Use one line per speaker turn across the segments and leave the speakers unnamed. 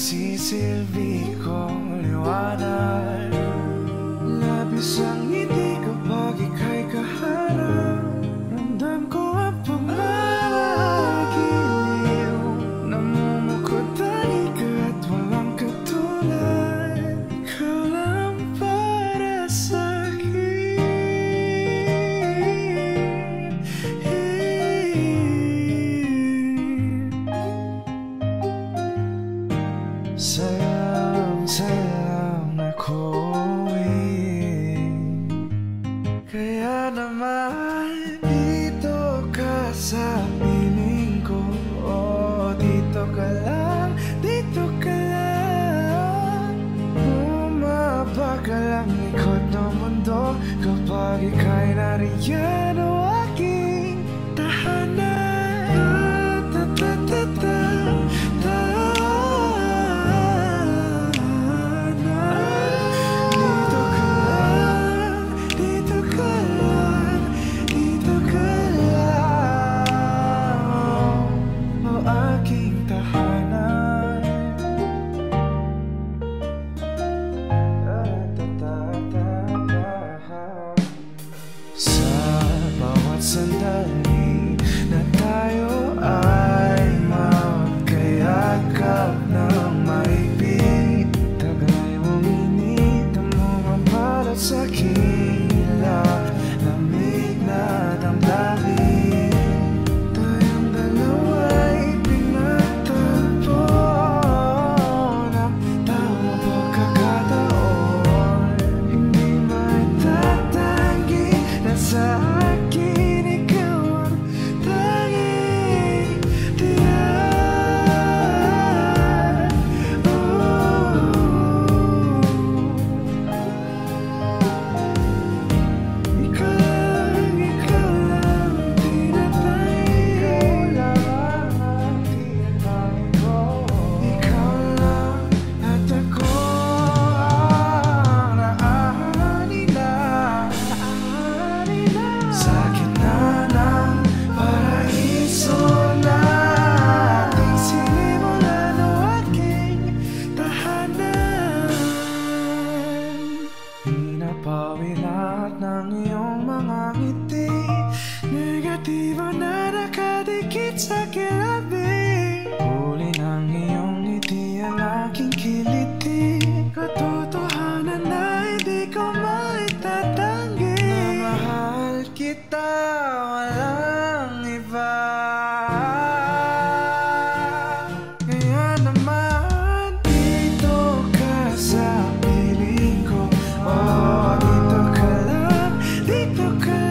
nagsisilbi kong liwanag. Labis ang ngiti kapag ika'y kaharap. Ramdam ko ang pumagiliw. Namumukod tani ka at walang katulad. Ikaw lang para sa'kin. Salam ako'y kaya naman dito ka sa piling ko. Oh, dito ka lang, dito ka lang. Bumaba ka lang ikot ng mundo kapag ika'y nariyan o aking tahanan. Ta-ta-ta-ta. Sandali na tayo ay magkayakap ng maibig. Tagay mong init ang mga balat sa kilap. Lamig na damdamin. Tayong dalawa'y pinagtagpo ng tamang pagkakataon. Hindi maitatanggi na sa akin lahat ng iyong mga ngiti. Negatibo na nakadikit sa kilabi. Huli ng iyong ngiti ang aking kiliti. Katotohanan na hindi ko maitatanggi na mahal kita, walang iba. Kaya naman dito ka sa piling ko. Oh, dito ka lang, dito ka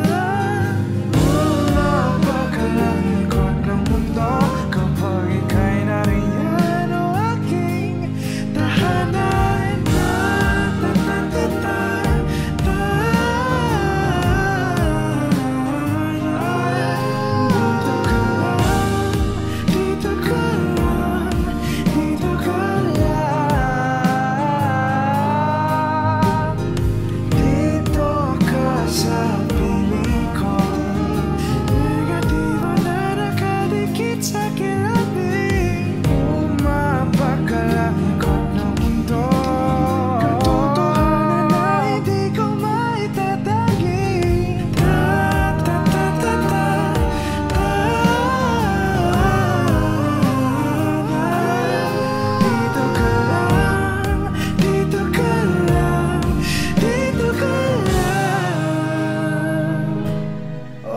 lang. Bumaba ka lang ikot ng mundo kapag ika'y nariyan o aking tahanan. Dito ka lang, dito ka lang. Dito ka sa piling ko. Negatibo na nakadikit sa kilabi. Bumaba ka lang ikot ng mundo. Katotohanan na hindi ko maitatanggi. Ta-ta-ta-ta-ta. Dito ka lang, dito ka lang, dito ka lang. O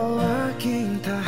aking tahanan.